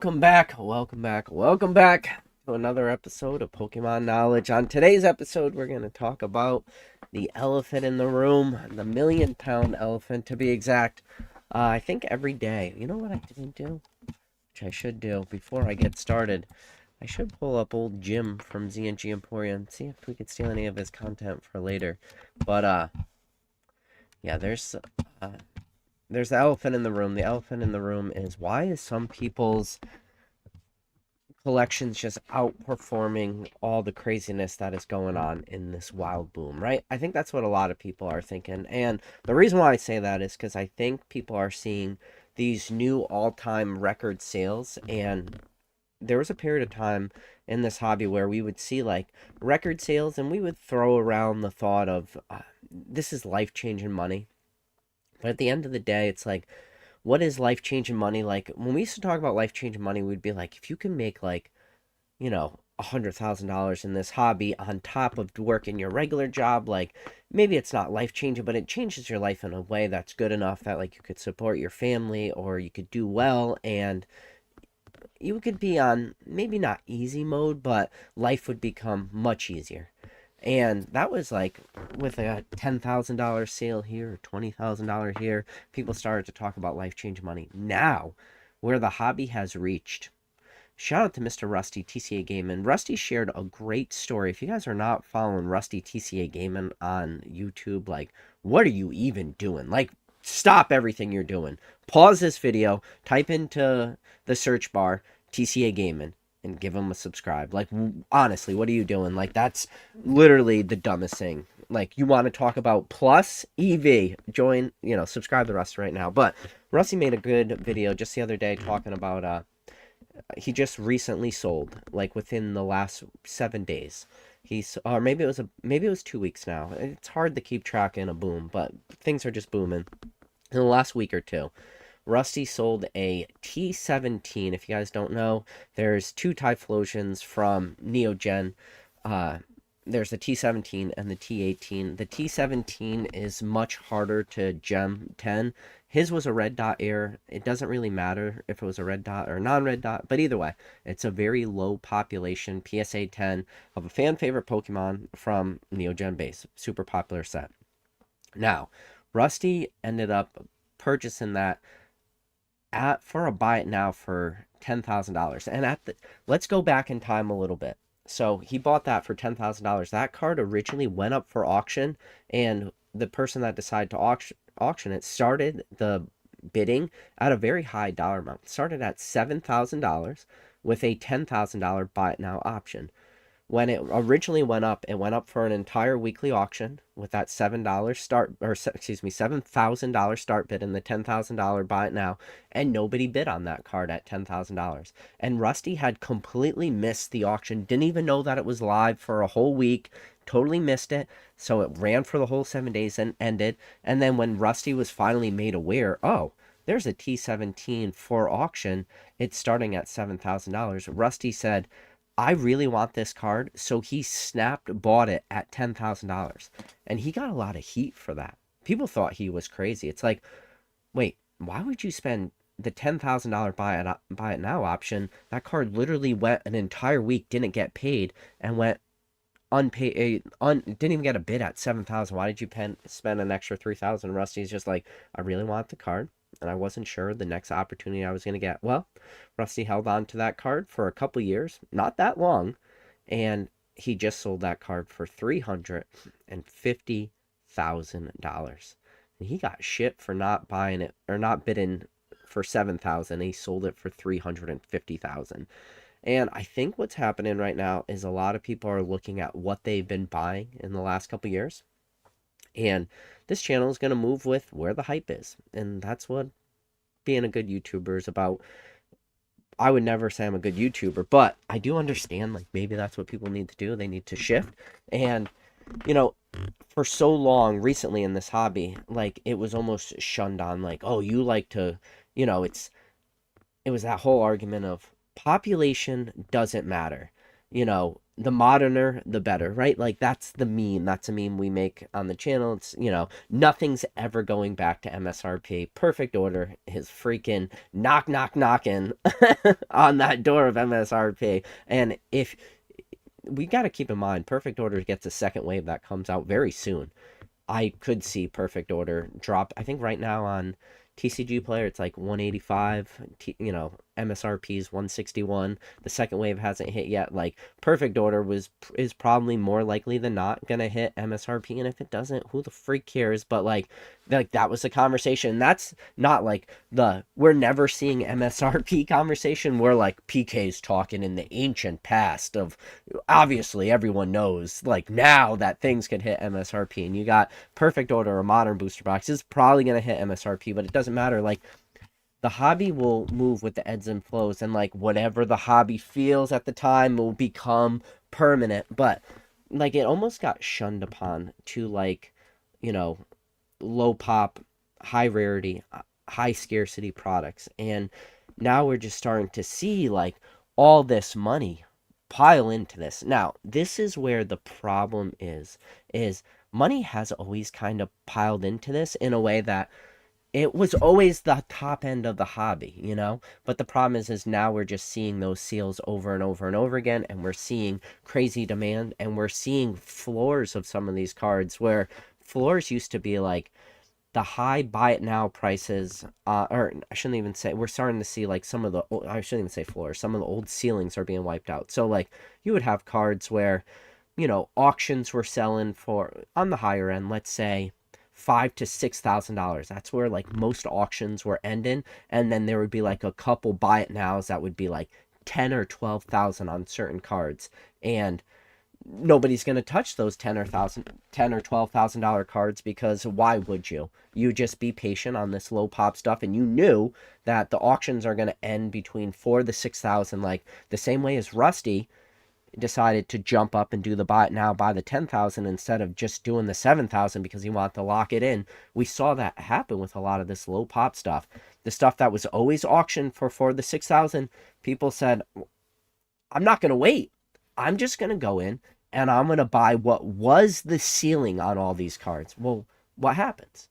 Welcome back to another episode of Pokemon Knowledge. On today's episode, we're going to talk about the elephant in the room, the million-pound elephant to be exact. I think every day. You know what I didn't do? Which I should do before I get started. I should pull up old Jim from ZNG Emporium and see if we could steal any of his content for later. But, yeah, uh, there's the elephant in the room. The elephant in the room is why is some people's collections just outperforming all the craziness that is going on in this wild boom, right? I think that's what a lot of people are thinking. And the reason why I say that is because I think people are seeing these new all-time record sales. And there was a period of time in this hobby where we would see like record sales and we would throw around the thought of this is life-changing money. But at the end of the day, it's like, what is life changing money? Like when we used to talk about life changing money, we'd be like, if you can make like, $100,000 in this hobby on top of working your regular job, like maybe it's not life changing, but it changes your life in a way that's good enough that like you could support your family or you could do well and you could be on maybe not easy mode, but life would become much easier. And that was like with a $10,000 sale here, $20,000 here, people started to talk about life change money. Now, where the hobby has reached, shout out to Mr. Rusty TCA Gaming. Rusty shared a great story. If you guys are not following Rusty TCA Gaming on YouTube, like, what are you even doing? Like, stop everything you're doing. Pause this video, type into the search bar TCA Gaming and give him a subscribe. Like, honestly, what are you doing? Like, that's literally the dumbest thing. Like, you want to talk about plus EV, join, subscribe to Rusty right now. But Rusty made a good video just the other day talking about he just recently sold, like within the last 7 days. Or maybe it was 2 weeks now. It's hard to keep track in a boom, but things are just booming. In the last week or two, Rusty sold a T17. If you guys don't know, there's two Typhlosions from Neogen. There's the T17 and the T18. The T17 is much harder to gem 10. His was a red dot error. It doesn't really matter if it was a red dot or non-red dot, but either way, it's a very low population PSA 10 of a fan favorite Pokemon from Neogen base. Super popular set. Now, Rusty ended up purchasing that for a buy it now for $10,000. And let's go back in time a little bit. So he bought that for $10,000. That card originally went up for auction, and the person that decided to auction it started the bidding at a very high dollar amount. It started at $7,000 with a $10,000 buy it now option. When it originally went up, it went up for an entire weekly auction with that $7,000 start bid and the $10,000 buy it now, and nobody bid on that card at $10,000. And Rusty had completely missed the auction, didn't even know that it was live for a whole week, totally missed it. So it ran for the whole 7 days and ended. And then when Rusty was finally made aware, oh, there's a T17 for auction, it's starting at $7,000. Rusty said, I really want this card, so he bought it at $10,000. And he got a lot of heat for that. People thought he was crazy. It's like, wait, why would you spend the $10,000 buy it now option? That card literally went an entire week, didn't get paid, and went unpaid, didn't even get a bid at 7,000. Why did you spend an extra 3,000? Rusty's just like, I really want the card, and I wasn't sure the next opportunity I was going to get. Well, Rusty held on to that card for a couple years, not that long, and he just sold that card for $350,000. And he got shit for not buying it or not bidding for 7,000. He sold it for 350,000. And I think what's happening right now is a lot of people are looking at what they've been buying in the last couple years. And this channel is going to move with where the hype is. And that's what being a good YouTuber is about. I would never say I'm a good YouTuber, but I do understand, like, maybe that's what people need to do. They need to shift. And, for so long recently in this hobby, like, it was almost shunned on, like, oh, you like to, it was that whole argument of population doesn't matter. the moderner, the better, right? Like that's the meme. That's a meme we make on the channel. It's, nothing's ever going back to MSRP. Perfect Order is freaking knocking on that door of MSRP. And if we got to keep in mind, Perfect Order gets a second wave that comes out very soon. I could see Perfect Order drop. I think right now on TCG Player it's like 185. MSRP is 161. The second wave hasn't hit yet. Like Perfect Order is probably more likely than not gonna hit MSRP, and if it doesn't, who the freak cares? But like that was the conversation. That's not like the we're never seeing MSRP conversation. We're like PK's talking in the ancient past of obviously everyone knows like now that things could hit MSRP, and you got Perfect Order or Modern Booster Box is probably going to hit MSRP, but it doesn't matter. Like the hobby will move with the ebbs and flows, and like whatever the hobby feels at the time will become permanent. But like it almost got shunned upon to like, you know, low pop, high rarity, high scarcity products. And now we're just starting to see like all this money pile into this. Now, this is where the problem is money has always kind of piled into this in a way that it was always the top end of the hobby, But the problem is now we're just seeing those seals over and over and over again, and we're seeing crazy demand, and we're seeing floors of some of these cards where floors used to be like the high buy it now prices, or I shouldn't even say, we're starting to see like some of the, I shouldn't even say floors, some of the old ceilings are being wiped out. So like you would have cards where, auctions were selling for, on the higher end, let's say $5,000 to $6,000. That's where like most auctions were ending. And then there would be like a couple buy it nows that would be like 10 or 12,000 on certain cards. And nobody's going to touch those 10 or $12,000 cards, because why would you? You just be patient on this low pop stuff, and you knew that the auctions are going to end between 4 to 6,000, like the same way as Rusty decided to jump up and do the buy it now, buy the 10,000 instead of just doing the 7,000 because he wanted to lock it in. We saw that happen with a lot of this low pop stuff. The stuff that was always auctioned for 4 to 6,000, people said, I'm not going to wait. I'm just going to go in and I'm going to buy what was the ceiling on all these cards. Well, what happens?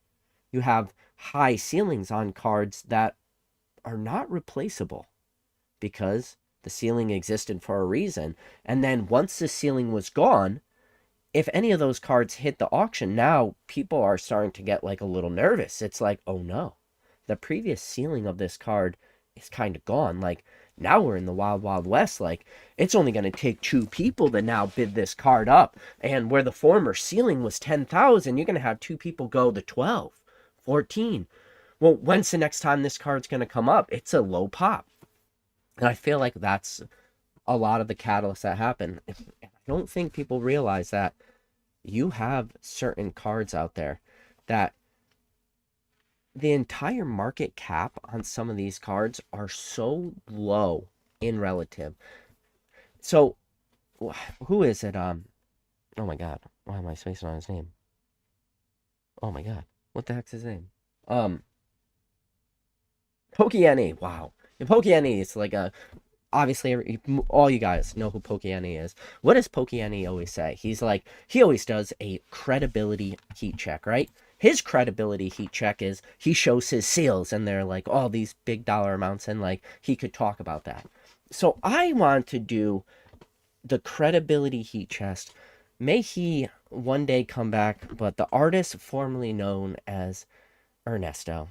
You have high ceilings on cards that are not replaceable because the ceiling existed for a reason. And then once the ceiling was gone, if any of those cards hit the auction, now people are starting to get like a little nervous. It's like, oh no, the previous ceiling of this card is kind of gone. Like now we're in the wild, wild west. Like it's only going to take 2 people to now bid this card up. And where the former ceiling was 10,000, you're going to have 2 people go to 12, 14. Well, when's the next time this card's going to come up? It's a low pop. And I feel like that's a lot of the catalysts that happen. I don't think people realize that you have certain cards out there that the entire market cap on some of these cards are so low in relative. So who is it? Oh my god, why am I spacing on his name? Oh my god, what the heck's his name? Pokey. Wow, Pokey is like a, obviously all you guys know who Pokey is. What does Pokey always say? He's like, he always does a credibility heat check, right? His credibility heat check is he shows his sales and they're like all these big dollar amounts, and like he could talk about that. So I want to do the credibility heat chest. May he one day come back, but the artist formerly known as Ernesto,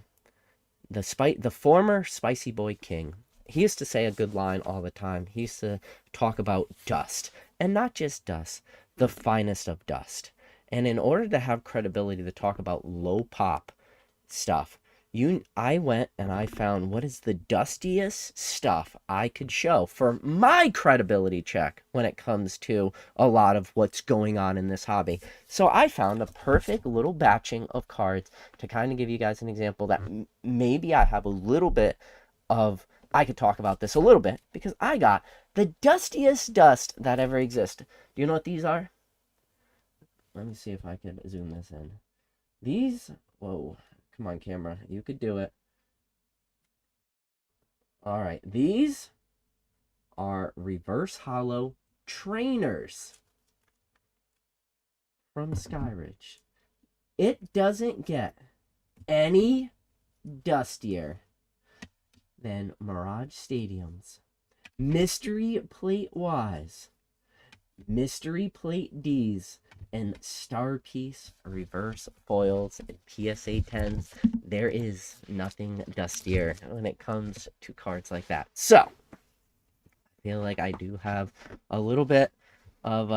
the former Spicy Boy King, he used to say a good line all the time. He used to talk about dust, and not just dust, the finest of dust. And in order to have credibility to talk about low pop stuff, I went and I found what is the dustiest stuff I could show for my credibility check when it comes to a lot of what's going on in this hobby. So I found a perfect little batching of cards to kind of give you guys an example that maybe I have a little bit of, I could talk about this a little bit, because I got the dustiest dust that ever exists. Do you know what these are? Let me see if I can zoom this in. These, whoa, come on camera, you could do it. All right, these are reverse hollow trainers from Skyridge. It doesn't get any dustier than Mirage Stadium's Mystery Plate Ys, Mystery Plate Ds, and Star Piece reverse foils and PSA 10s. There is nothing dustier when it comes to cards like that. So, I feel like I do have a little bit of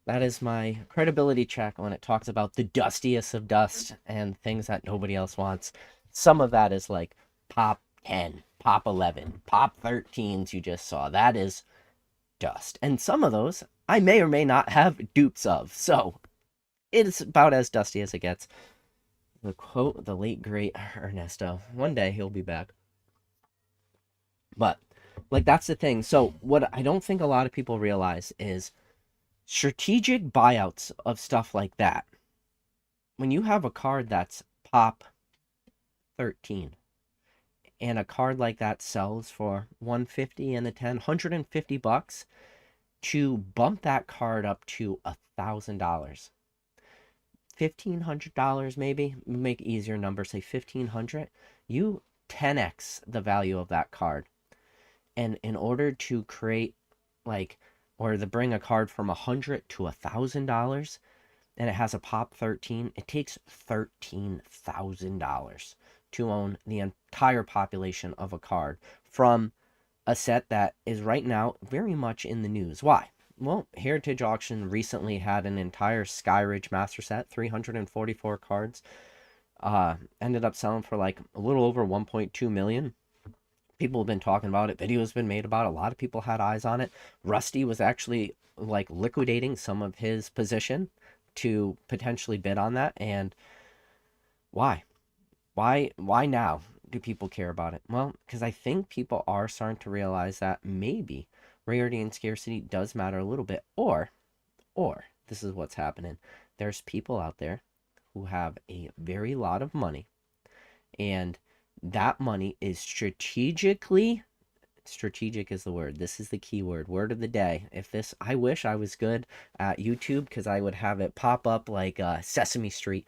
that is my credibility check when it talks about the dustiest of dust and things that nobody else wants. Some of that is like pop 10, pop 11, pop 13s you just saw. That is dust. And some of those I may or may not have dupes of. So it's about as dusty as it gets. The quote, the late great Ernesto. One day he'll be back. But like that's the thing. So what I don't think a lot of people realize is strategic buyouts of stuff like that. When you have a card that's pop 13 and a card like that sells for 150 and a 10, 150 bucks, to bump that card up to $1,000, $1,500 maybe, make easier numbers, say 1,500, you 10x the value of that card. And in order to create or to bring a card from $100 to $1,000 and it has a pop 13, it takes $13,000 to own the entire population of a card from a set that is right now very much in the news. Why? Well, Heritage Auction recently had an entire Skyridge Master Set, 344 cards, ended up selling for like a little over 1.2 million. People have been talking about it. Videos been made about it. A lot of people had eyes on it. Rusty was actually like liquidating some of his position to potentially bid on that. And why? Why now do people care about it? Well, because I think people are starting to realize that maybe rarity and scarcity does matter a little bit. Or this is what's happening. There's people out there who have a very lot of money, and that money is strategic is the word. This is the key word of the day. I wish I was good at YouTube because I would have it pop up like Sesame Street.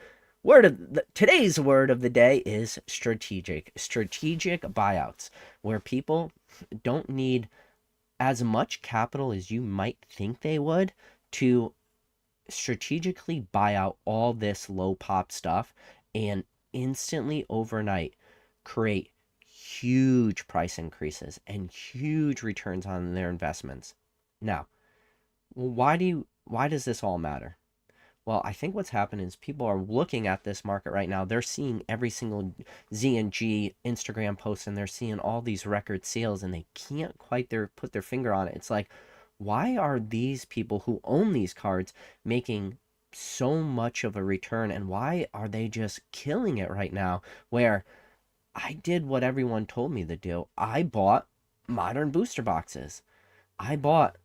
Today's word of the day is strategic buyouts, where people don't need as much capital as you might think they would to strategically buy out all this low pop stuff and instantly overnight create huge price increases and huge returns on their investments. Now, why does this all matter? Well, I think what's happened is people are looking at this market right now. They're seeing every single Z and G Instagram post, and they're seeing all these record sales, and they can't quite put their finger on it. It's like, why are these people who own these cards making so much of a return, and why are they just killing it right now? Where I did what everyone told me to do. I bought modern booster boxes. I bought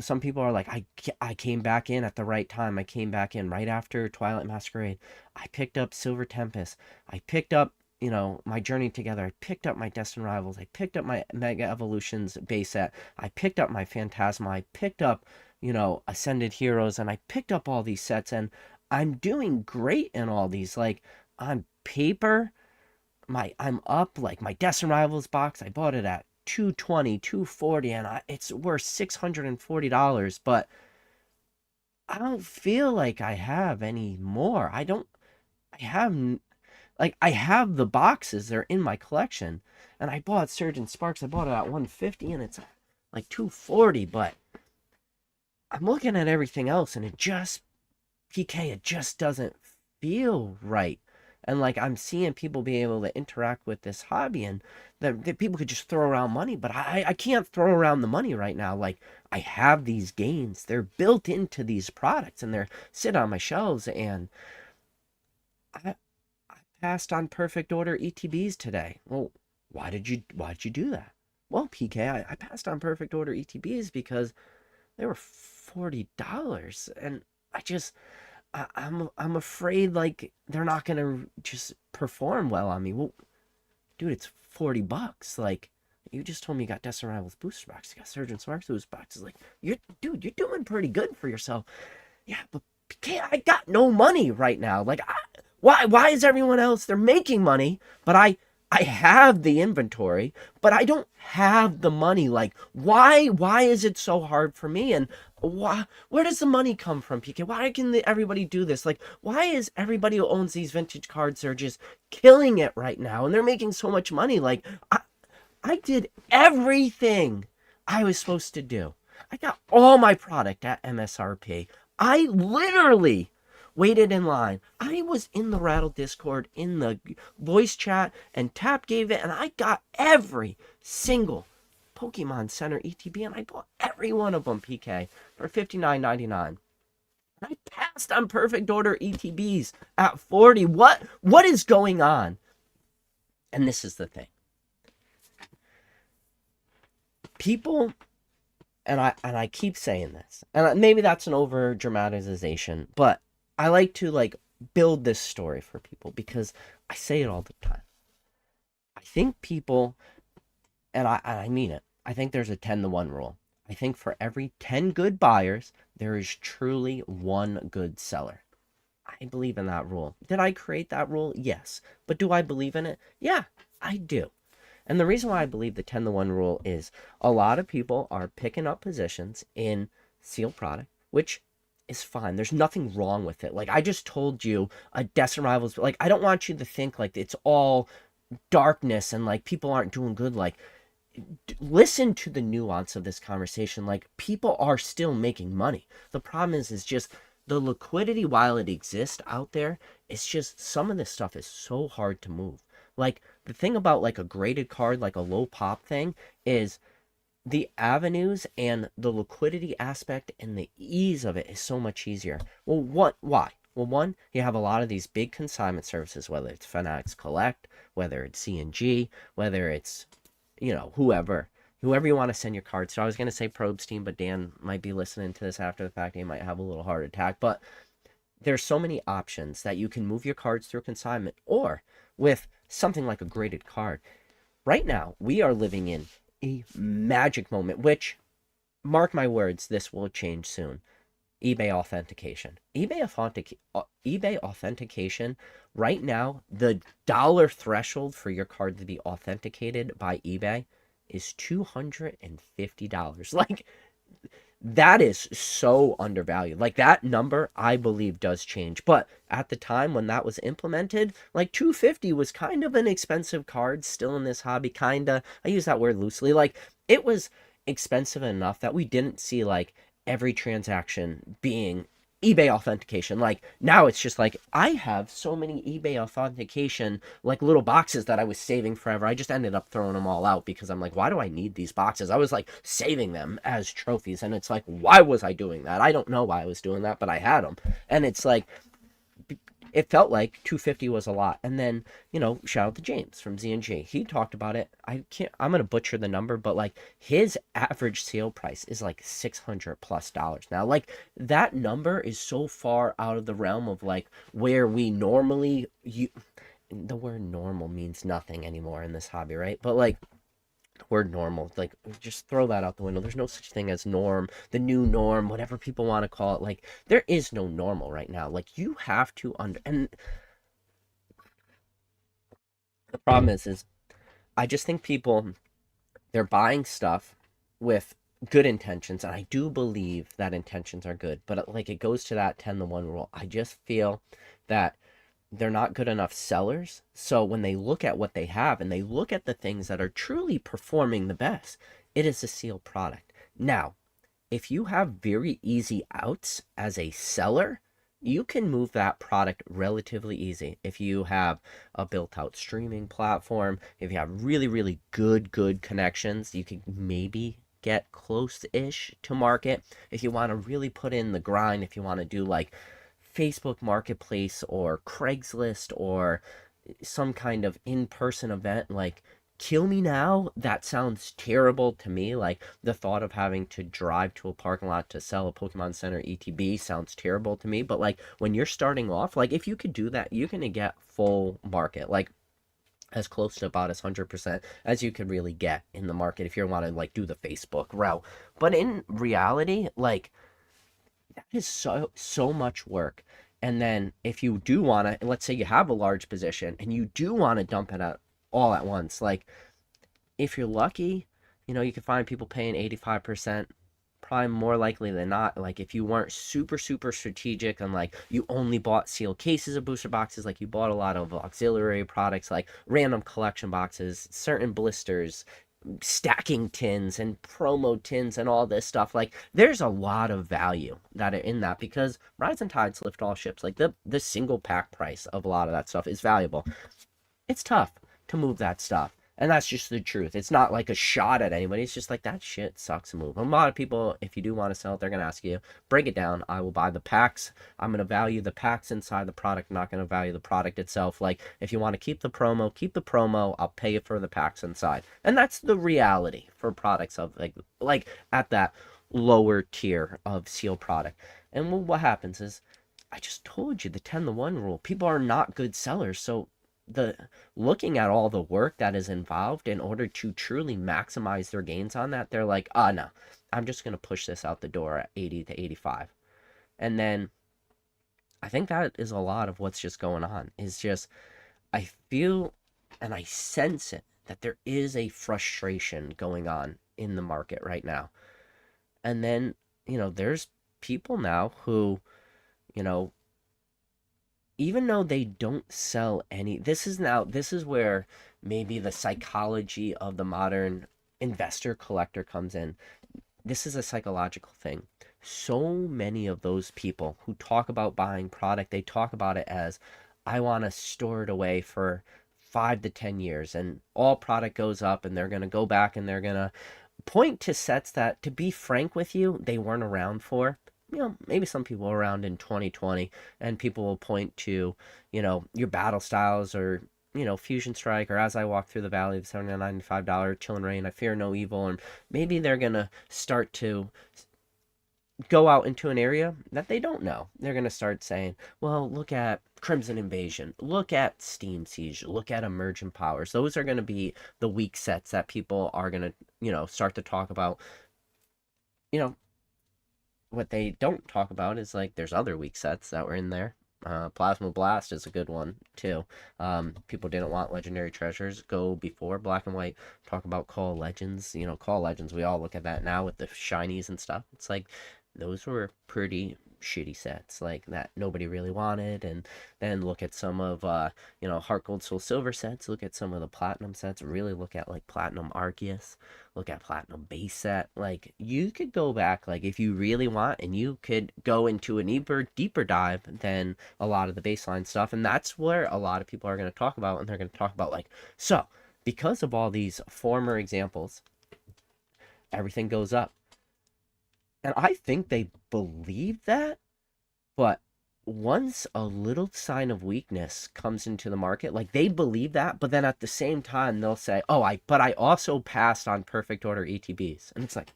some people are like, I came back in at the right time. I came back in right after Twilight Masquerade. I picked up Silver Tempest. I picked up, my Journey Together. I picked up my Destined Rivals. I picked up my Mega Evolutions base set. I picked up my Phantasma. I picked up, Ascended Heroes, and I picked up all these sets, and I'm doing great in all these. Like, on paper, I'm up. Like, my Destined Rivals box, I bought it at $220, $240, and it's worth $640, but I don't feel like I have any more. I have the boxes, they're in my collection, and I bought Surgeon Sparks. I bought it at $150, and it's like $240, but I'm looking at everything else, and it just doesn't feel right. And like, I'm seeing people be able to interact with this hobby, and that people could just throw around money, but I can't throw around the money right now. Like, I have these gains, they're built into these products, and they're sit on my shelves. And I passed on perfect order ETBs today. Well, why did you do that? Well, PK, I passed on perfect order ETBs because they were $40, and I'm afraid like they're not gonna just perform well on me. Well, dude, it's $40. Like, You just told me you got Death Rivals booster box. You got Surgeon Sparks booster boxes. Like, you're doing pretty good for yourself. Yeah, but PK, I got no money right now. Like, why is everyone else, they're making money, but I have the inventory, but I don't have the money. Like, why is it so hard for me? And where does the money come from, PK? Why can everybody do this? Like, why is everybody who owns these vintage cards, they're just killing it right now and they're making so much money? Like, I did everything I was supposed to do. I got all my product at MSRP. I literally waited in line. I was in the Rattle Discord, in the voice chat, and Tap gave it, and I got every single Pokemon Center ETB, and I bought every one of them, PK, for $59.99. I passed on perfect order ETBs at 40. What is going on? And this is the thing. People, and I keep saying this, and maybe that's an over dramatization, but I like to like build this story for people because I say it all the time. I think people, and I mean it, I think there's a 10-to-1 rule. I think for every 10 good buyers, there is truly one good seller. I believe in that rule. Did I create that rule? Yes. But do I believe in it? Yeah, I do. And the reason why I believe the 10-to-1 rule is a lot of people are picking up positions in sealed product, which is fine. There's nothing wrong with it. Like, I just told you a Destin Rivals, like, I don't want you to think like it's all darkness and like people aren't doing good. Like, listen to the nuance of this conversation. Like, people are still making money. The problem is just the liquidity, while it exists out there, it's just some of this stuff is so hard to move. Like, the thing about like a graded card, like a low pop thing, is the avenues and the liquidity aspect and the ease of it is so much easier. Well, why? Well, one, you have a lot of these big consignment services, whether it's Fanatics Collect, whether it's C&G, whether it's, whoever you want to send your cards. So I was going to say Probes Team, but Dan might be listening to this after the fact. He might have a little heart attack. But there's so many options that you can move your cards through consignment, or with something like a graded card. Right now, we are living in a magic moment, which, mark my words, this will change soon. eBay authentication. eBay authentication, right now, the dollar threshold for your card to be authenticated by eBay is $250. Like, that is so undervalued. Like, that number, I believe, does change. But at the time when that was implemented, like, $250 was kind of an expensive card still in this hobby. Kinda, I use that word loosely. Like, it was expensive enough that we didn't see like every transaction being eBay authentication. Like, now it's just like, I have so many eBay authentication like little boxes that I was saving forever. I just ended up throwing them all out because I'm like, why do I need these boxes? I was like saving them as trophies, and it's like, why was I doing that? I don't know why I was doing that, but I had them. And it's like, it felt like 250 was a lot. And then, shout out to James from Z&G. He talked about it. I'm going to butcher the number, but like his average sale price is like $600+ now. Like, that number is so far out of the realm of like where we normally, the word normal means nothing anymore in this hobby, right? But like, word normal, like, just throw that out the window. There's no such thing as norm, the new norm, whatever people want to call it. Like, there is no normal right now. Like, you have to and the problem is I just think people, they're buying stuff with good intentions, and I do believe that intentions are good, but like, it goes to that 10-to-1 rule. I just feel that they're not good enough sellers. So when they look at what they have and they look at the things that are truly performing the best, it is a sealed product. Now, if you have very easy outs as a seller, you can move that product relatively easy. If you have a built-out streaming platform, if you have really, really good connections, you can maybe get close-ish to market. If you want to really put in the grind, if you want to do like Facebook Marketplace or Craigslist or some kind of in-person event, like, kill me now, that sounds terrible to me. Like, the thought of having to drive to a parking lot to sell a Pokemon Center ETB sounds terrible to me. But like, when you're starting off, like, if you could do that, you can get full market. Like, as close to about as 100% as you could really get in the market if you want to like do the Facebook route. But in reality, like that is so much work. And then if you do want to, let's say you have a large position and you do want to dump it out all at once, like if you're lucky, you can find people paying 85%. Probably more likely than not, like if you weren't super strategic and like you only bought sealed cases of booster boxes, like you bought a lot of auxiliary products like random collection boxes, certain blisters, stacking tins and promo tins and all this stuff, like there's a lot of value that are in that because rising tides lift all ships. Like the single pack price of a lot of that stuff is valuable. It's tough to move that stuff. And that's just the truth. It's not like a shot at anybody. It's just like that shit sucks to move. A lot of people, if you do want to sell it, they're going to ask you, break it down. I will buy the packs. I'm going to value the packs inside the product, not going to value the product itself. Like, if you want to keep the promo, keep the promo. I'll pay you for the packs inside. And that's the reality for products of like at that lower tier of seal product. And what happens is, I just told you the 10-to-1 rule. People are not good sellers. So the looking at all the work that is involved in order to truly maximize their gains on that, they're like, no, I'm just going to push this out the door at 80 to 85. And then I think that is a lot of what's just going on. Is just, I feel and I sense it that there is a frustration going on in the market right now. And then, there's people now who, you know, even though they don't sell any, this is where maybe the psychology of the modern investor collector comes in. This is a psychological thing. So many of those people who talk about buying product, they talk about it as, I want to store it away for 5 to 10 years, and all product goes up and they're going to go back and they're going to point to sets that, to be frank with you, they weren't around for. Maybe some people were around in 2020, and people will point to, your battle styles or, Fusion Strike, or As I Walk Through the Valley of $795, Chill and Rain, I Fear No Evil, and maybe they're going to start to go out into an area that they don't know. They're going to start saying, well, look at Crimson Invasion, look at Steam Siege, look at Emergent Powers. Those are going to be the weak sets that people are going to, start to talk about. What they don't talk about is like there's other weak sets that were in there. Plasma Blast is a good one too. People didn't want legendary treasures go before Black and White. Talk about Call Legends. Call Legends. We all look at that now with the shinies and stuff. It's like those were pretty shitty sets like that nobody really wanted. And then look at some of Heart Gold Soul Silver sets, look at some of the platinum sets, really look at like Platinum Arceus, look at Platinum Base Set. Like you could go back, like if you really want, and you could go into a deeper dive than a lot of the baseline stuff. And that's where a lot of people are going to talk about, and they're going to talk about like, so because of all these former examples, everything goes up. And I think they believe that, but once a little sign of weakness comes into the market, like they believe that, but then at the same time they'll say, "Oh, I also passed on perfect order ETBs." And it's like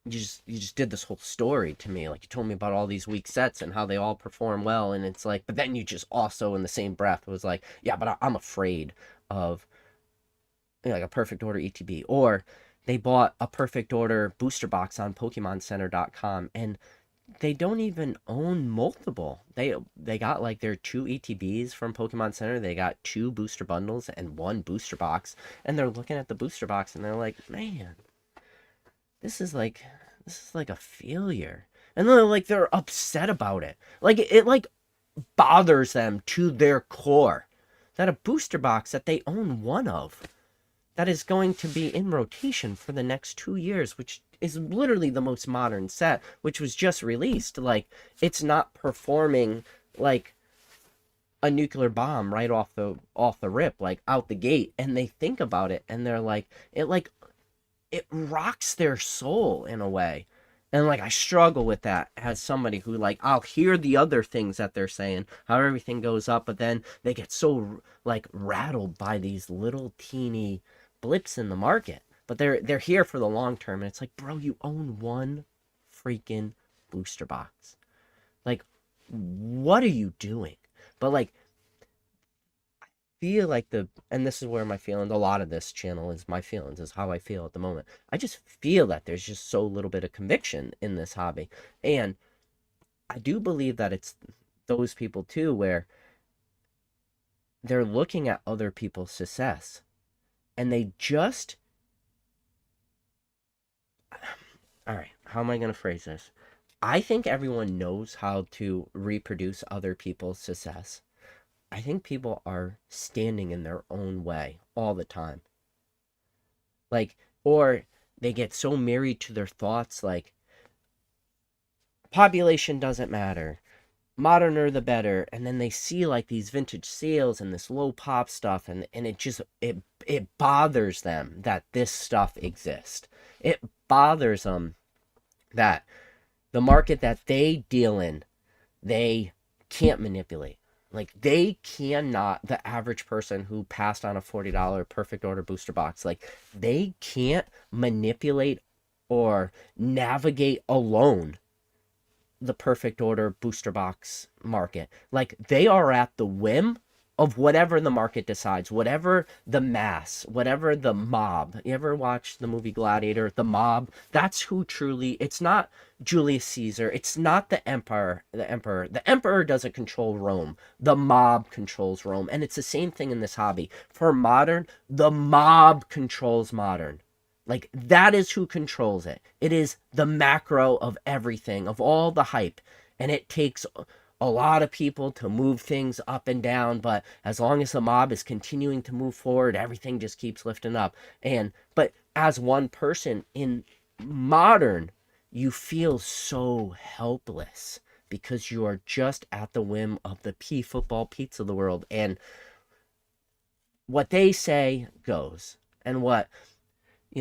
you just did this whole story to me. Like you told me about all these weak sets and how they all perform well, and it's like, but then you just also in the same breath was like, "Yeah, but I'm afraid of like a perfect order ETB," or they bought a perfect order booster box on PokemonCenter.com and they don't even own multiple. They got like their 2 ETBs from Pokemon Center. They got 2 booster bundles and 1 booster box, and they're looking at the booster box and they're like, man, this is like a failure. And then they're upset about it. Like it like bothers them to their core that a booster box that they own one of, that is going to be in rotation for the next 2 years, which is literally the most modern set, which was just released. Like, it's not performing like a nuclear bomb right off the rip, like out the gate. And they think about it and they're like, it rocks their soul in a way. And like I struggle with that as somebody who, like, I'll hear the other things that they're saying, how everything goes up, but then they get so like rattled by these little teeny blips in the market. But they're here for the long term, and it's like, bro, you own one freaking booster box. Like, what are you doing? But like, feel like and this is where my feelings, a lot of this channel is my feelings, is how I feel at the moment. I just feel that there's just so little bit of conviction in this hobby. And I do believe that it's those people too, where they're looking at other people's success and they just, all right, how am I going to phrase this? I think everyone knows how to reproduce other people's success. I think people are standing in their own way all the time. Like, or they get so married to their thoughts, like, population doesn't matter. Moderner the better. And then they see like these vintage sales and this low pop stuff, and it just it bothers them that this stuff exists. It bothers them that the market that they deal in, they can't manipulate. Like, they cannot, the average person who passed on a $40 perfect order booster box, like, they can't manipulate or navigate alone the perfect order booster box market. Like, they are at the whim of whatever the market decides, whatever the mass, whatever the mob. You ever watch the movie Gladiator? The mob, that's who truly, it's not Julius Caesar, it's not the emperor. The emperor doesn't control Rome. The mob controls Rome. And it's the same thing in this hobby. For modern, the mob controls modern. Like, that is who controls it. It is the macro of everything, of all the hype. And it takes a lot of people to move things up and down, but as long as the mob is continuing to move forward, everything just keeps lifting up. But as one person in modern, you feel so helpless because you are just at the whim of the P football Pete's of the world. And what they say goes. And what,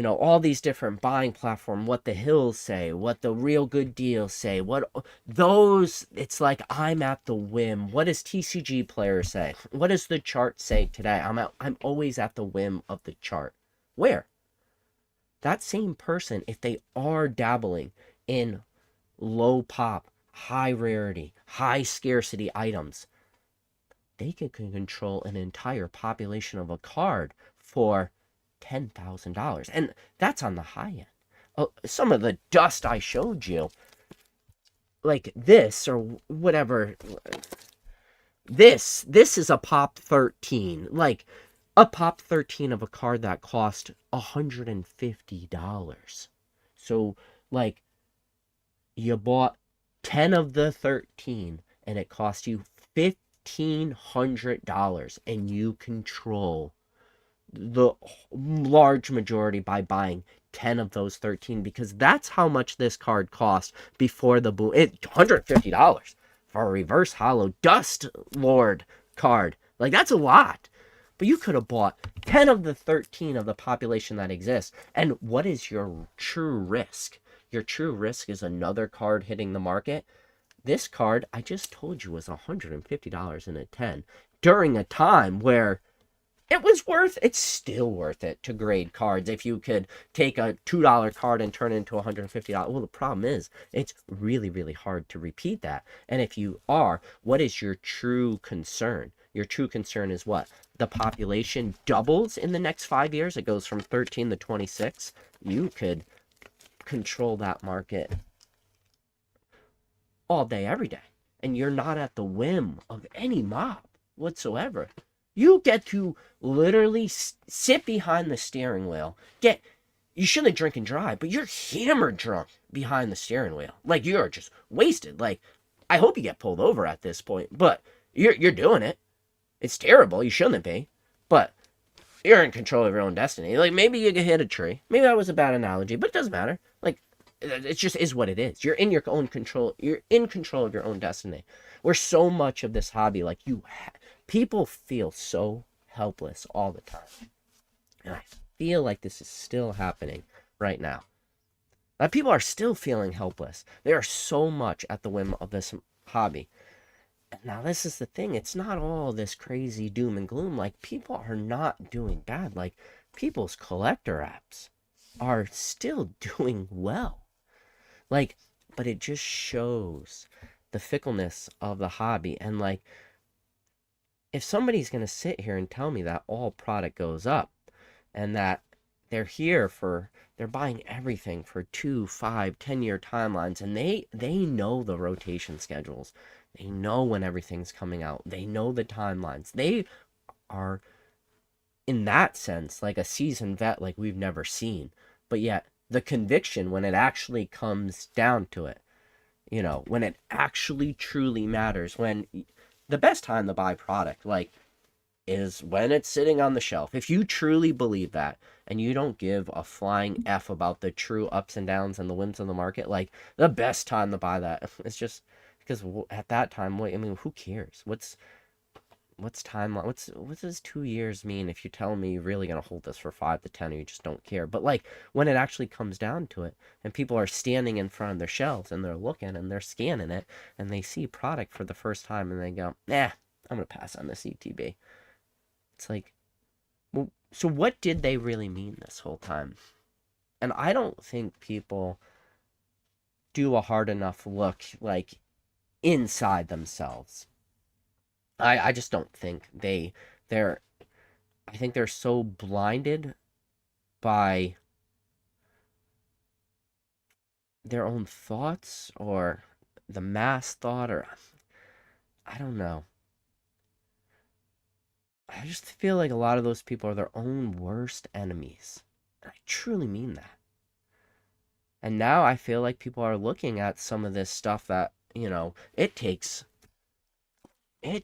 all these different buying platforms, what the hills say, what the real good deals say, it's like I'm at the whim. What does TCG player say? What does the chart say today? I'm always at the whim of the chart. Where? That same person, if they are dabbling in low pop, high rarity, high scarcity items, they can control an entire population of a card for $10,000, and that's on the high end. Some of the dust I showed you, like this or whatever, this is a pop 13, like a pop 13 of a card that cost $150. So like, you bought 10 of the 13 and it cost you $1,500, and you control the large majority by buying 10 of those 13, because that's how much this card cost before the boom. $150 for a reverse hollow Dust Lord card. Like, that's a lot. But you could have bought 10 of the 13 of the population that exists. And what is your true risk? Your true risk is another card hitting the market. This card, I just told you, was $150 in a 10 during a time where it's still worth it to grade cards. If you could take a $2 card and turn it into $150, well, the problem is it's really, really hard to repeat that. And if you are, what is your true concern? Your true concern is what? The population doubles in the next 5 years. It goes from 13 to 26. You could control that market all day, every day. And you're not at the whim of any mob whatsoever. You get to literally sit behind the steering wheel. You shouldn't drink and drive, but you're hammered drunk behind the steering wheel. Like, you're just wasted. Like, I hope you get pulled over at this point, but you're doing it. It's terrible. You shouldn't be, but you're in control of your own destiny. Like, maybe you get hit a tree. Maybe that was a bad analogy, but it doesn't matter. Like, it just is what it is. You're in your own control. You're in control of your own destiny. Where so much of this hobby, like, people feel so helpless all the time. And I feel like this is still happening right now. That people are still feeling helpless. They are so much at the whim of this hobby. And now this is the thing. It's not all this crazy doom and gloom. Like, people are not doing bad. Like, people's collector apps are still doing well. Like, but it just shows the fickleness of the hobby. And like, if somebody's going to sit here and tell me that all product goes up and that they're buying everything for 2, 5, 10-year timelines, and they know the rotation schedules. They know when everything's coming out. They know the timelines. They are, in that sense, like a seasoned vet like we've never seen. But yet, the conviction when it actually comes down to it, when it actually truly matters, when the best time to buy product, like, is when it's sitting on the shelf. If you truly believe that and you don't give a flying F about the true ups and downs and the whims of the market, like, the best time to buy that, it's just because at that time, wait, I mean, who cares? What's time? What does 2 years mean if you tell me you're really gonna hold this for 5 to 10 or you just don't care? But like, when it actually comes down to it, and people are standing in front of their shelves and they're looking and they're scanning it and they see product for the first time and they go, nah, I'm gonna pass on this ETB. It's like, well, so what did they really mean this whole time? And I don't think people do a hard enough look, like, inside themselves. I just don't think they're I think they're so blinded by their own thoughts or the mass thought, or I don't know. I just feel like a lot of those people are their own worst enemies. And I truly mean that. And now I feel like people are looking at some of this stuff that, it takes a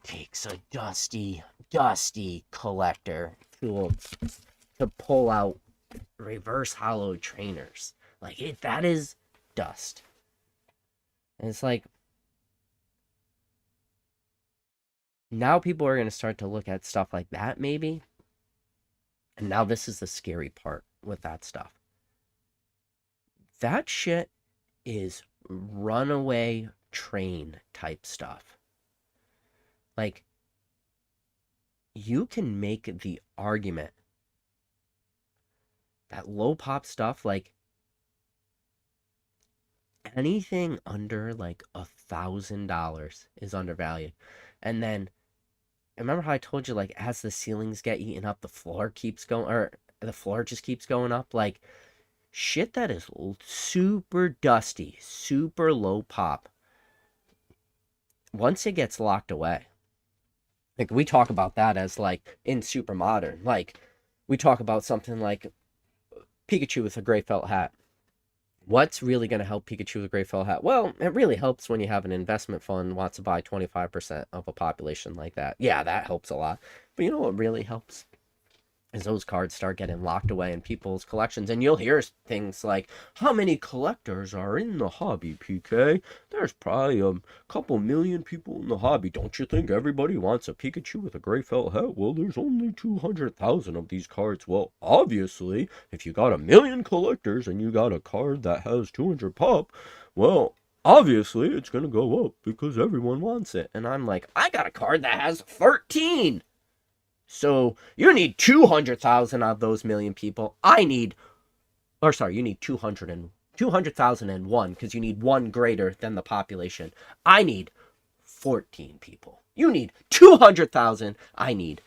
dusty collector to pull out reverse hollow trainers. Like, that is dust. And it's like, now people are going to start to look at stuff like that, maybe. And now this is the scary part with that stuff. That shit is runaway train type stuff. Like, you can make the argument that low pop stuff, like, anything under like $1,000 is undervalued. And then, remember how I told you, like, as the ceilings get eaten up, the floor keeps going, or the floor just keeps going up? Like, shit that is super dusty, super low pop, once it gets locked away, like, we talk about that as, like, in super modern, like, we talk about something like Pikachu with a gray felt hat. What's really going to help Pikachu with a gray felt hat? Well, it really helps when you have an investment fund wants to buy 25% of a population like that. Yeah, that helps a lot. But you know what really helps? Is those cards start getting locked away in people's collections. And you'll hear things like, how many collectors are in the hobby, PK? There's probably a couple million people in the hobby. Don't you think everybody wants a Pikachu with a gray felt hat? Well, there's only 200,000 of these cards. Well, obviously, if you got a million collectors and you got a card that has 200 pop, well, obviously it's going to go up because everyone wants it. And I'm like, I got a card that has 13. So you need 200,000 of those million people. You need 200,001 because you need one greater than the population. I need 14 people. You need 200,000. I need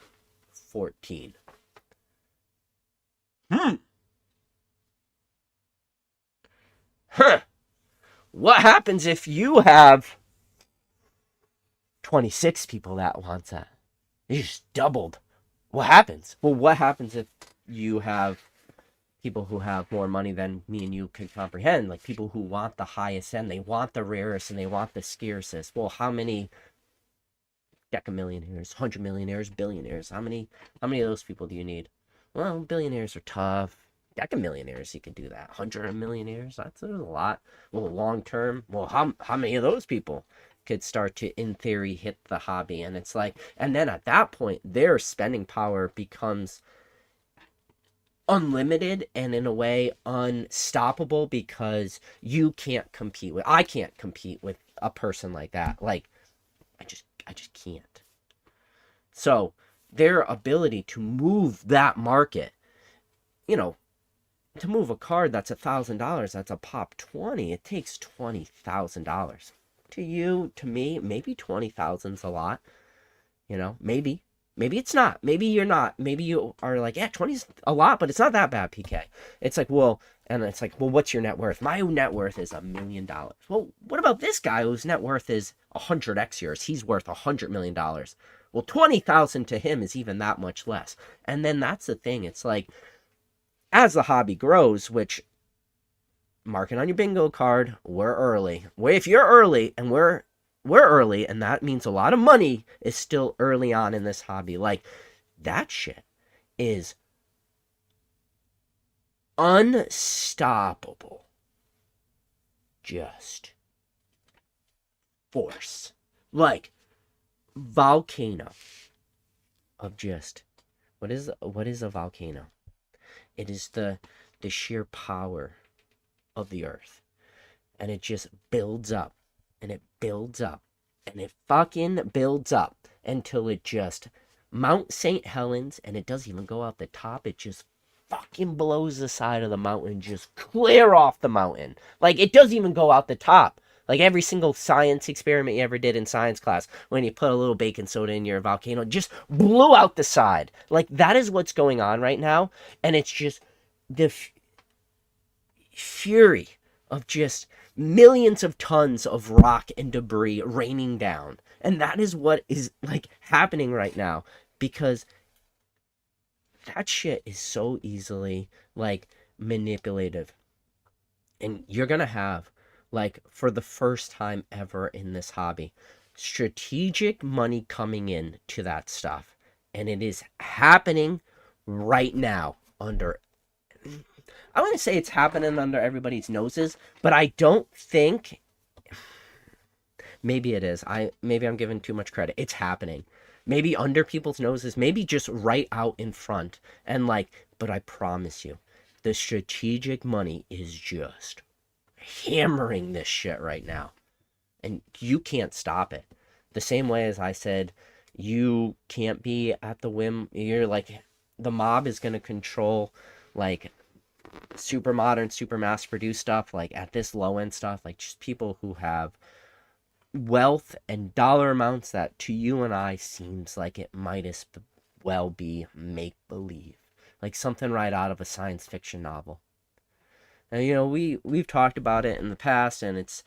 14. Huh. What happens if you have 26 people that want that? You just doubled. What happens? Well, what happens if you have people who have more money than me and you can comprehend? Like, people who want the highest end, they want the rarest, and they want the scarcest. Well, how many decamillionaires, 100 millionaires, billionaires? How many of those people do you need? Well, billionaires are tough. Decamillionaires, you could do that. 100 millionaires, that's a lot. Well, long term, well, how many of those people could start to, in theory, hit the hobby? And it's like, and then at that point, their spending power becomes unlimited and in a way unstoppable, because I can't compete with a person like that. Like, I just can't. So their ability to move that market, to move a card that's $1,000, that's a pop 20, it takes $20,000. To you, to me, maybe 20,000's a lot. Maybe. Maybe it's not. Maybe you're not. Maybe you are like, yeah, 20's a lot, but it's not that bad, PK. It's like, well, and it's like, well, what's your net worth? My net worth is $1 million. Well, what about this guy whose net worth is 100x yours? He's worth $100 million. Well, 20,000 to him is even that much less. And then that's the thing. It's like, as the hobby grows, which mark it on your bingo card, we're early. If you're early and we're early, and that means a lot of money is still early on in this hobby. Like, that shit is unstoppable. Just force. Like, volcano of just, what is a volcano? It is the sheer power of the earth. And it just builds up, and it builds up, and it fucking builds up until it just Mount St. Helens, and it doesn't even go out the top. It just fucking blows the side of the mountain, just clear off the mountain. Like, it doesn't even go out the top. Like, every single science experiment you ever did in science class, when you put a little baking soda in your volcano, just blew out the side. Like, that is what's going on right now. And it's just the fury of just millions of tons of rock and debris raining down. And that is what is like happening right now, because that shit is so easily like manipulative. And you're gonna have, like, for the first time ever in this hobby, strategic money coming in to that stuff. And it is happening right now under, I wouldn't say it's happening under everybody's noses, but I don't think, maybe it is. Maybe I'm giving too much credit. It's happening. Maybe under people's noses, maybe just right out in front. And like, but I promise you, the strategic money is just hammering this shit right now. And you can't stop it. The same way as I said, you can't be at the whim. You're like, the mob is going to control like super modern, super mass produced stuff, like at this low end stuff, like just people who have wealth and dollar amounts that to you and I seems like it might as well be make believe, like something right out of a science fiction novel. And we've talked about it in the past, and it's,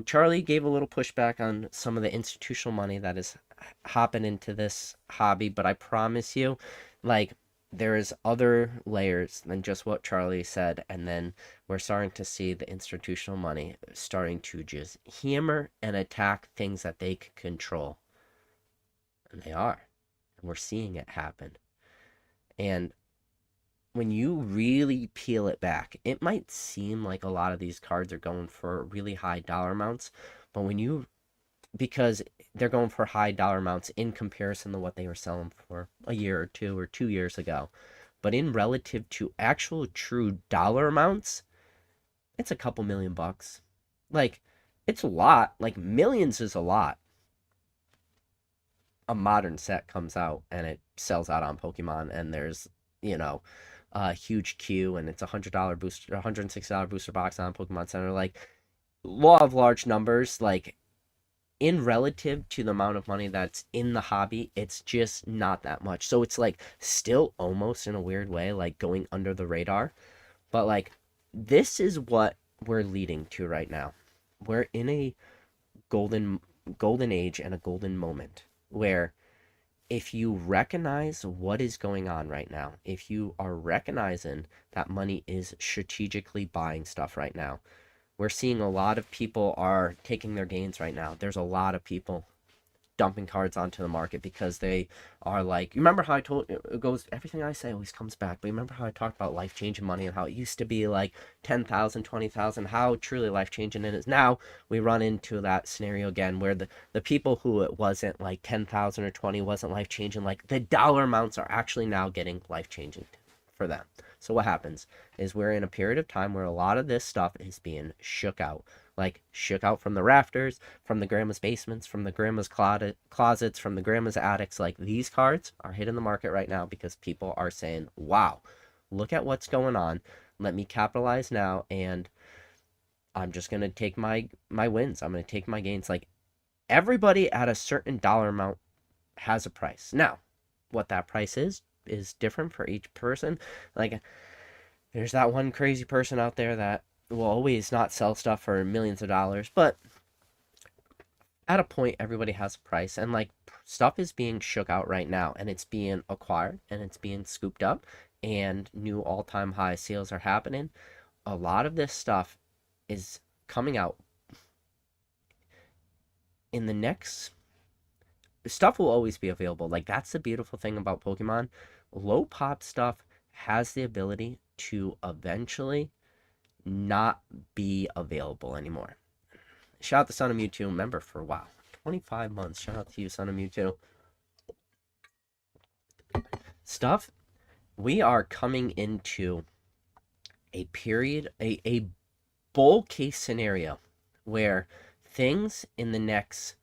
Charlie gave a little pushback on some of the institutional money that is hopping into this hobby, but I promise you, like, there is other layers than just what Charlie said, and then we're starting to see the institutional money starting to just hammer and attack things that they can control. And they are. And we're seeing it happen. And when you really peel it back, it might seem like a lot of these cards are going for really high dollar amounts, but because they're going for high dollar amounts in comparison to what they were selling for a year or 2 years ago. But in relative to actual true dollar amounts, it's a couple $1,000,000. Like, it's a lot. Like, millions is a lot. A modern set comes out and it sells out on Pokemon, and there's, a huge queue, and it's $100 booster, $160 booster box on Pokemon Center. Like, law of large numbers, like, in relative to the amount of money that's in the hobby, it's just not that much. So it's like still almost in a weird way, like going under the radar. But like, this is what we're leading to right now. We're in a golden age and a golden moment where if you recognize what is going on right now, if you are recognizing that money is strategically buying stuff right now, we're seeing a lot of people are taking their gains right now. There's a lot of people dumping cards onto the market because they are like, you remember how I told, it goes, everything I say always comes back, but you remember how I talked about life-changing money and how it used to be like 10,000, 20,000, how truly life-changing it is. Now we run into that scenario again where the people who it wasn't like 10,000 or 20 wasn't life-changing, like the dollar amounts are actually now getting life-changing for them. So what happens is we're in a period of time where a lot of this stuff is being shook out. Like, shook out from the rafters, from the grandma's basements, from the grandma's closets, from the grandma's attics. Like, these cards are hitting the market right now because people are saying, wow, look at what's going on. Let me capitalize now. And I'm just going to take my wins. I'm going to take my gains. Like, everybody at a certain dollar amount has a price. Now, what that price is different for each person. Like, there's that one crazy person out there that will always not sell stuff for millions of dollars, but at a point everybody has a price, and like, stuff is being shook out right now, and it's being acquired, and it's being scooped up, and new all-time high sales are happening. A lot of this stuff is coming out in the next. Stuff will always be available. Like, that's the beautiful thing about Pokemon. Low pop stuff has the ability to eventually not be available anymore. Shout out to Son of Mewtwo, member for, wow, 25 months. Shout out to you, Son of Mewtwo. Stuff, we are coming into a period, a bull case scenario where things in the next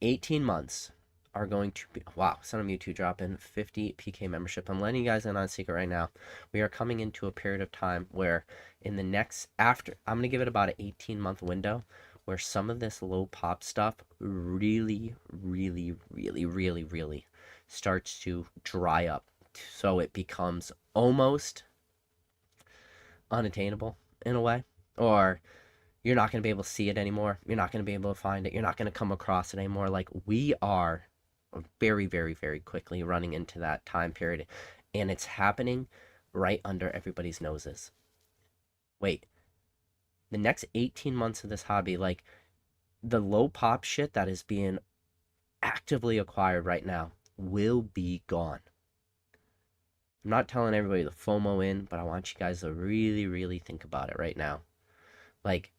18 months are going to be, wow, Son of Mewtwo dropping 50 PK membership. I'm letting you guys in on a secret right now. We are coming into a period of time where in the next, after, I'm going to give it about an 18-month window where some of this low pop stuff really, really, really, really, really starts to dry up. So it becomes almost unattainable in a way, or you're not going to be able to see it anymore. You're not going to be able to find it. You're not going to come across it anymore. Like, we are very, very, very quickly running into that time period, and it's happening right under everybody's noses. Wait, the next 18 months of this hobby, like, the low pop shit that is being actively acquired right now will be gone. I'm not telling everybody to FOMO in, but I want you guys to really, really think about it right now. Like,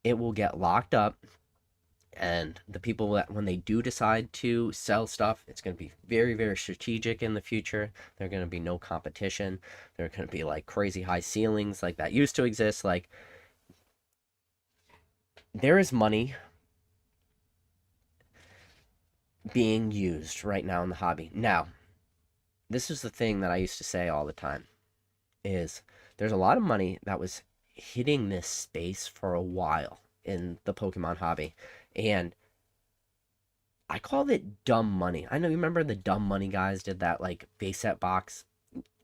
it will get locked up, and the people that, when they do decide to sell stuff, it's going to be very, very strategic in the future. There's going to be no competition. There are going to be like crazy high ceilings like that used to exist. Like, there is money being used right now in the hobby. Now, this is the thing that I used to say all the time is there's a lot of money that was hitting this space for a while in the Pokemon hobby, and I called it dumb money. I know, you remember the dumb money guys did that like base set box.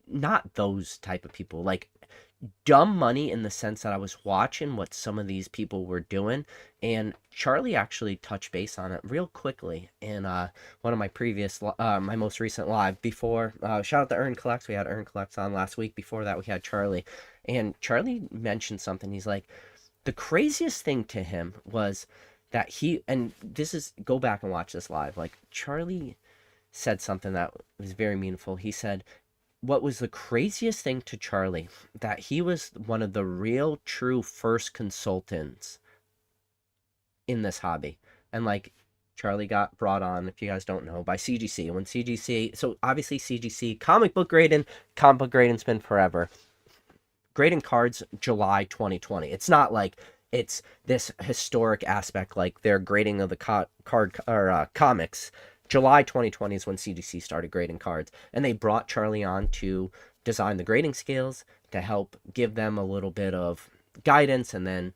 Not those type of people. Like, dumb money in the sense that I was watching what some of these people were doing, and Charlie actually touched base on it real quickly in one of my previous my most recent live before. Shout out to Earn Collects. We had Earn Collects on last week. Before that we had Charlie, and Charlie mentioned something. He's like, the craziest thing to him was that he, and this is, go back and watch this live, like, Charlie said something that was very meaningful. He said what was the craziest thing to Charlie, that he was one of the real true first consultants in this hobby. And like, Charlie got brought on, if you guys don't know, by CGC. When CGC, so obviously CGC, comic book grading's been forever. Grading cards July 2020. It's not like it's this historic aspect like their grading of the card or comics. July 2020 is when CGC started grading cards, and they brought Charlie on to design the grading scales to help give them a little bit of guidance. And then,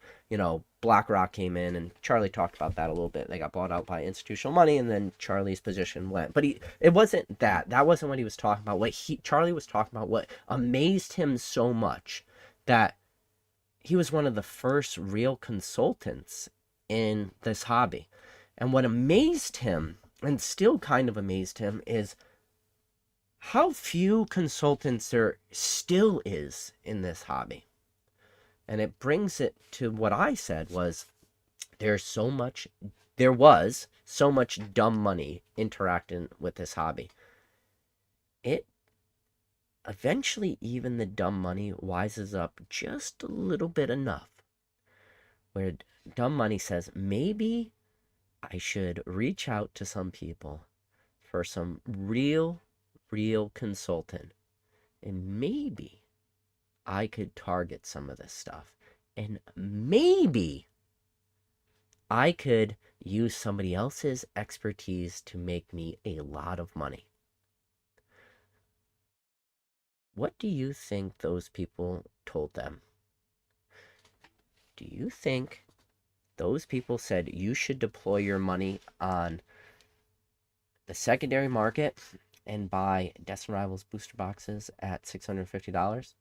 BlackRock came in, and Charlie talked about that a little bit. They got bought out by institutional money, and then Charlie's position went. But it wasn't that. That wasn't what he was talking about. Charlie was talking about, what amazed him so much, that he was one of the first real consultants in this hobby. And what amazed him, and still kind of amazed him, is how few consultants there still is in this hobby. And it brings it to what I said was, there was so much dumb money interacting with this hobby. It eventually, even the dumb money wises up just a little bit enough where dumb money says, maybe I should reach out to some people for some real consultant, and maybe I could target some of this stuff, and maybe I could use somebody else's expertise to make me a lot of money. What do you think those people told them? do you think those people said you should deploy your money on the secondary market and buy Destin Rivals booster boxes at $650?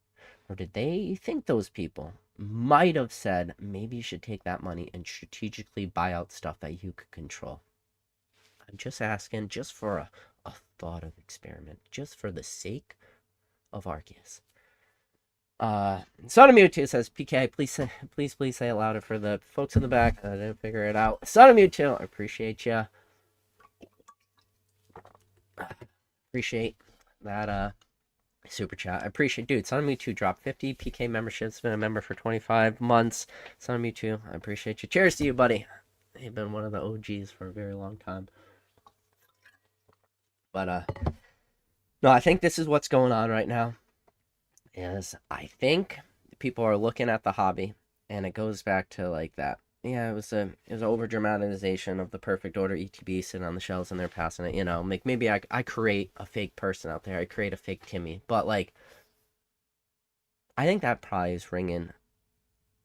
Or did they think those people might have said maybe you should take that money and strategically buy out stuff that you could control? I'm just asking, just for a thought of experiment, just for the sake of Arceus. Son of Mewtwo says, PK, please say it louder for the folks in the back. I didn't figure it out. Son of Mewtwo, I appreciate you. Appreciate that super chat. I appreciate, dude. Son of Mewtwo dropped 50 PK memberships. Been a member for 25 months. Son of Mewtwo, I appreciate you. Cheers to you, buddy. You've been one of the OGs for a very long time. But no, I think this is what's going on right now. Is I think people are looking at the hobby, and it goes back to like that. Yeah, it was an over dramatization of the perfect order ETB sitting on the shelves and they're passing it. You know, like maybe I create a fake person out there. I create a fake Timmy, but like I think that probably is ringing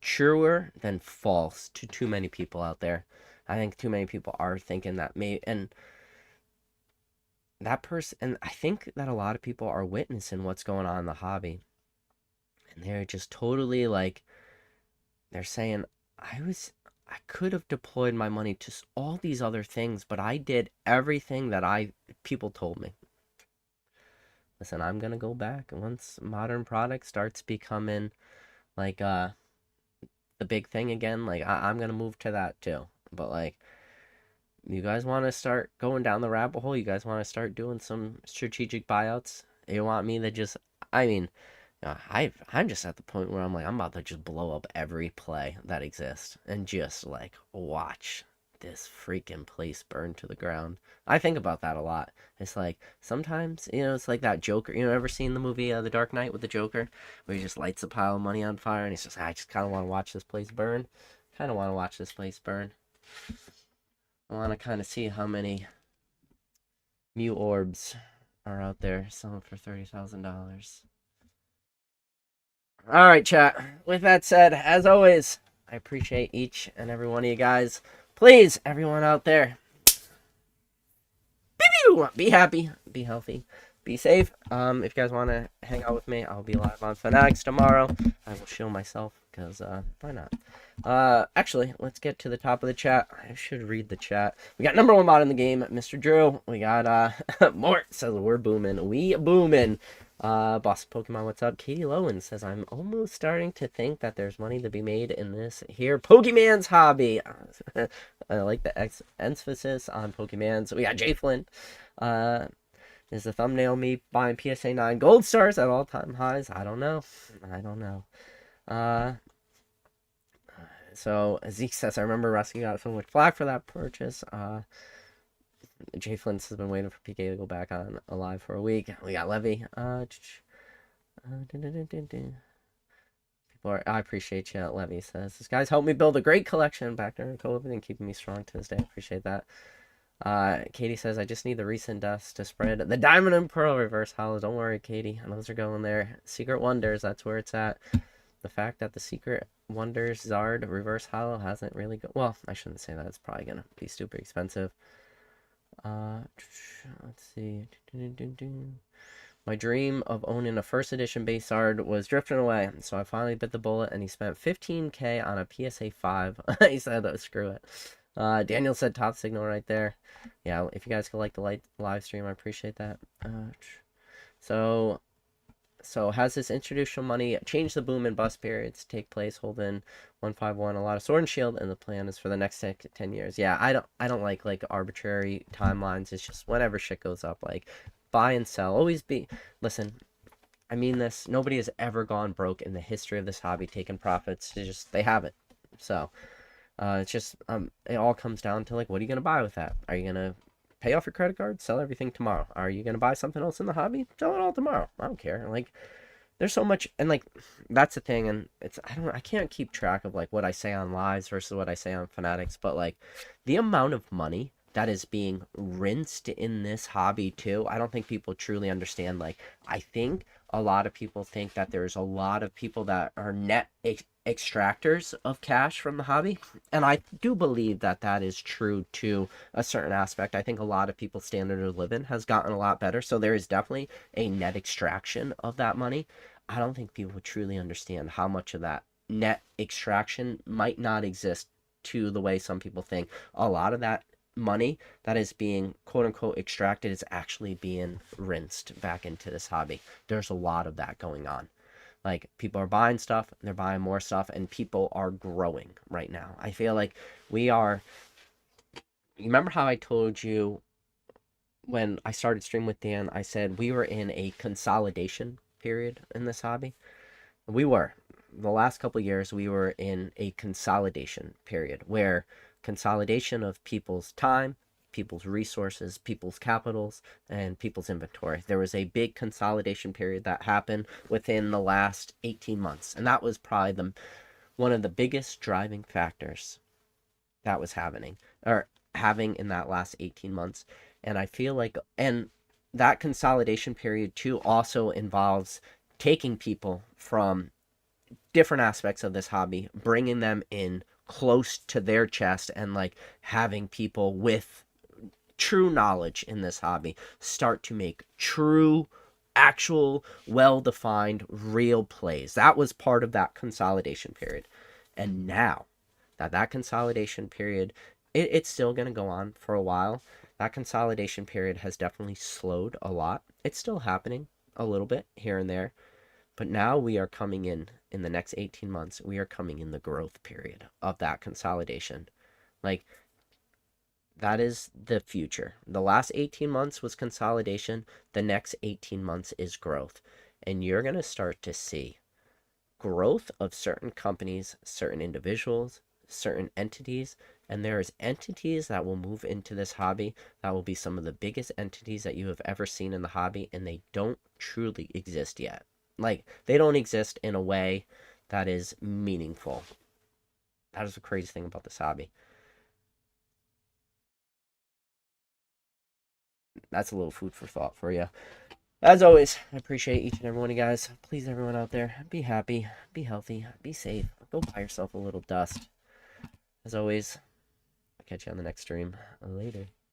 truer than false to too many people out there. I think too many people are thinking that and that person, and I think that a lot of people are witnessing what's going on in the hobby. And they're just totally like, they're saying, I could have deployed my money to all these other things, but I did everything that people told me. Listen, I'm going to go back. Once modern product starts becoming like the big thing again, like I'm going to move to that too. But like, you guys want to start going down the rabbit hole? You guys want to start doing some strategic buyouts? You want me to just, I mean, I'm just at the point where I'm like, I'm about to just blow up every play that exists and just like watch this freaking place burn to the ground. I think about that a lot. It's like sometimes, you know, it's like that Joker. You know, ever seen the movie The Dark Knight with the Joker, where he just lights a pile of money on fire and he's just, I just kind of want to watch this place burn. Kind of want to watch this place burn. I want to kind of see how many Mew orbs are out there selling for $30,000. All right, chat. With that said, as always, I appreciate each and every one of you guys. Please, everyone out there, be happy, be healthy, be safe. If you guys want to hang out with me, I'll be live on Fanatics tomorrow. I will show myself, because why not? Actually, let's get to the top of the chat. I should read the chat. We got number one mod in the game, Mr. Drew. We got Mort says we're booming. We booming. Boss Pokemon, what's up? Katie Lowen says, I'm almost starting to think that there's money to be made in this here Pokemon's hobby. I like the emphasis on Pokemon. So we got Jay Flynn. Is the thumbnail me buying PSA 9 gold stars at all-time highs? I don't know. So Zeke says, I remember Rusky got so much flack for that purchase. Jay Flint's has been waiting for PK to go back on alive for a week. We got Levy. I appreciate you. Levy says, this guy's helped me build a great collection back during COVID and keeping me strong to this day. Appreciate that. Katie says, I just need the recent dust to spread the Diamond and Pearl reverse hollows. Don't worry, Katie. Those are going there. Secret Wonders, that's where it's at. The fact that the Secret Wonders Zard reverse hollow hasn't really well, I shouldn't say that. It's probably going to be super expensive. Let's see. My dream of owning a first edition base Zard was drifting away, so I finally bit the bullet, and he spent $15K on a PSA 5. He said, oh, screw it. Daniel said top signal right there. Yeah, if you guys could like the live stream, I appreciate that. So has this institutional money changed the boom and bust periods take place? Holding 151, a lot of Sword and Shield, and the plan is for the next 10 years. Yeah, I don't like arbitrary timelines. It's just whenever shit goes up, like buy and sell. Always be. Listen, I mean this. Nobody has ever gone broke in the history of this hobby taking profits. They haven't. So it's just it all comes down to like, what are you gonna buy with that? Are you gonna pay off your credit card, sell everything tomorrow? Are you gonna buy something else in the hobby? Sell it all tomorrow. I don't care. Like, there's so much, and like that's the thing, and it's I can't keep track of like what I say on lives versus what I say on Fanatics, but like the amount of money that is being rinsed in this hobby too. I don't think people truly understand. Like, I think a lot of people think that there's a lot of people that are net extractors of cash from the hobby. And I do believe that that is true to a certain aspect. I think a lot of people's standard of living has gotten a lot better. So there is definitely a net extraction of that money. I don't think people truly understand how much of that net extraction might not exist to the way some people think. A lot of that money that is being quote unquote extracted is actually being rinsed back into this hobby. There's a lot of that going on. Like, people are buying stuff, they're buying more stuff, and people are growing right now. I feel like we are. You remember how I told you when I started stream with Dan, I said we were in a consolidation period in this hobby? We were. The last couple of years, we were in a consolidation period where consolidation of people's time, people's resources, people's capitals, and people's inventory. There was a big consolidation period that happened within the last 18 months. And that was probably one of the biggest driving factors that was happening or having in that last 18 months. And I feel like, and that consolidation period too also involves taking people from different aspects of this hobby, bringing them in close to their chest, and like having people with true knowledge in this hobby start to make true, actual, well-defined, real plays. That was part of that consolidation period. And now that consolidation period, it's still going to go on for a while. That consolidation period has definitely slowed a lot. It's still happening a little bit here and there, but now we are coming in the next 18 months, we are coming in the growth period of that consolidation. Like, that is the future. The last 18 months was consolidation. The next 18 months is growth. And you're going to start to see growth of certain companies, certain individuals, certain entities. And there's entities that will move into this hobby that will be some of the biggest entities that you have ever seen in the hobby, and they don't truly exist yet. Like, they don't exist in a way that is meaningful. That is the crazy thing about this hobby. That's a little food for thought for you. As always, I appreciate each and every one of you guys. Please, everyone out there, be happy, be healthy, be safe. Go buy yourself a little dust. As always, I'll catch you on the next stream. Later.